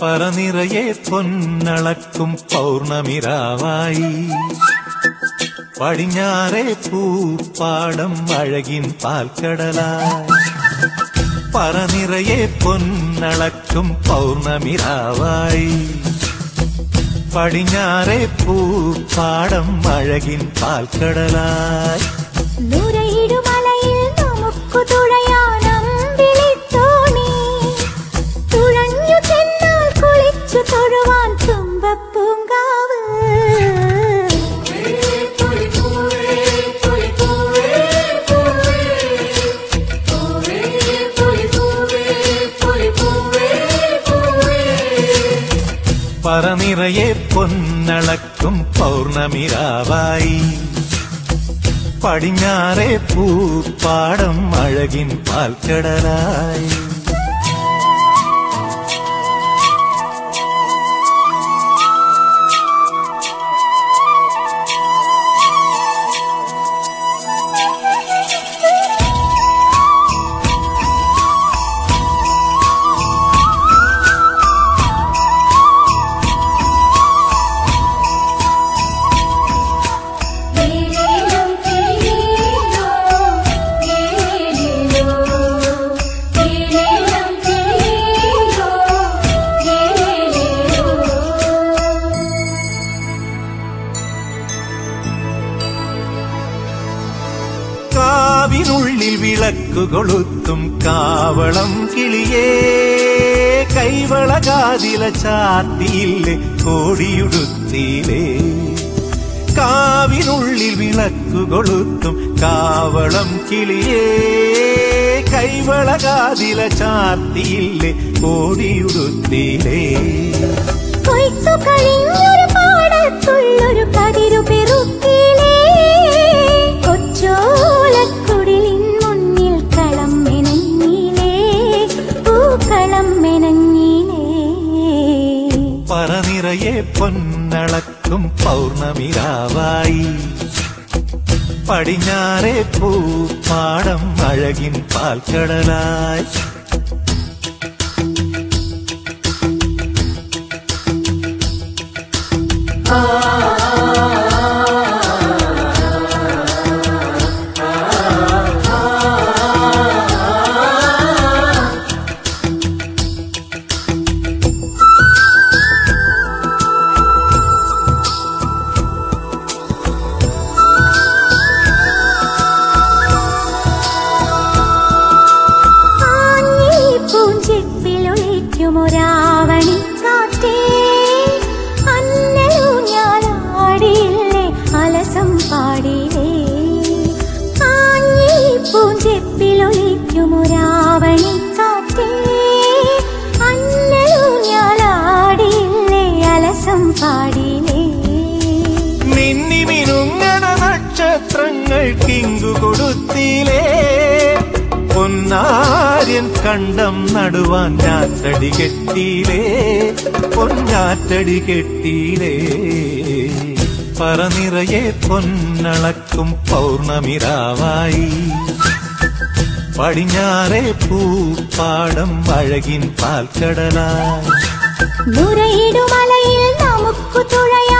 പറനിറയെ പൊന്നളക്കും പൗർണമിരാവായി പടിഞ്ഞാറെ പൂപ്പാടം അഴകിൻ പാൽക്കടലായി. പറനിറയെ പൊന്നളക്കും പൗർണമിരാവായി പടിഞ്ഞാറെ പൂപ്പാടം അഴകിൻ പാൽക്കടലായി. നൂരയിടുമലയിൽ നമുക്ക് തുഴയാനമ്പിളിത്തോണി തുഴഞ്ഞു ചെന്നാൽ കുളിച്ചു തൊഴുവാൻ തുമ്പപ്പൂങ്കാവ്. പറനിറയെ പൊന്നളക്കും പൗർണമിരാവായി പടിഞ്ഞാറെ പൂപ്പാടം അഴകിൻ പാൽക്കടലായി. കാവിനുള്ളിൽ വിളക്കു കൊളുത്തും കാവളം കിളിയേ കൈവളകാതില ചാത്തിയില്ലേ കോടിയുടുത്തിയിലേ. കാവിനുള്ളിൽ വിളക്കു കൊളുത്തും കാവളം കിളിയേ കൈവളകാതില ചാത്തിയില്ലേ കോടിയുടുത്തിയിലേ. കൊയ്ത്തു കഴിഞ്ഞൊരു പാടത്തുള്ളൊരു കതിരു പെറുക്കിലേ കൊച്ചോലക്കുടിലിൻ മുന്നിൽ കളം മെനഞ്ഞിലേ പൂക്കളം മെനഞ്ഞിലേ. പറനിറയെ പൊന്നളക്കും പൗർണമിരാവായി പടിഞ്ഞാറെ പൂപ്പാടം അഴകിൻ പാൽക്കടലായി. ഒരാവണിക്കാറ്റേ അന്നലു ഞാനാടിയില്ലേ അലസം പാടിയില്ലേ. ആഞ്ഞി പൂഞ്ചെപ്പിലൊളിക്കുമൊരാവണിക്കാറ്റേ അന്നലു ഞാനാടിയില്ലേ അലസം പാടിയില്ലേ. മിന്നി മിനുങ്ങണ നക്ഷത്രങ്ങൾ കിങ്കു കൊടുത്തിലേ പൊന്നാര്യൻ കണ്ടം നടുവാൻ ഞാറ്റടി കെട്ടിയിലേ പൊന്നാറ്റടി കെട്ടിയിലേ. പറനിറയെ പൊന്നളക്കും പൗർണമിരാവായി പടിഞ്ഞാറെ പൂപ്പാടം അഴകിൻ പാൽക്കടലായി. നൂരയിടുമലയിൽ നമുക്ക് തുഴയാൻ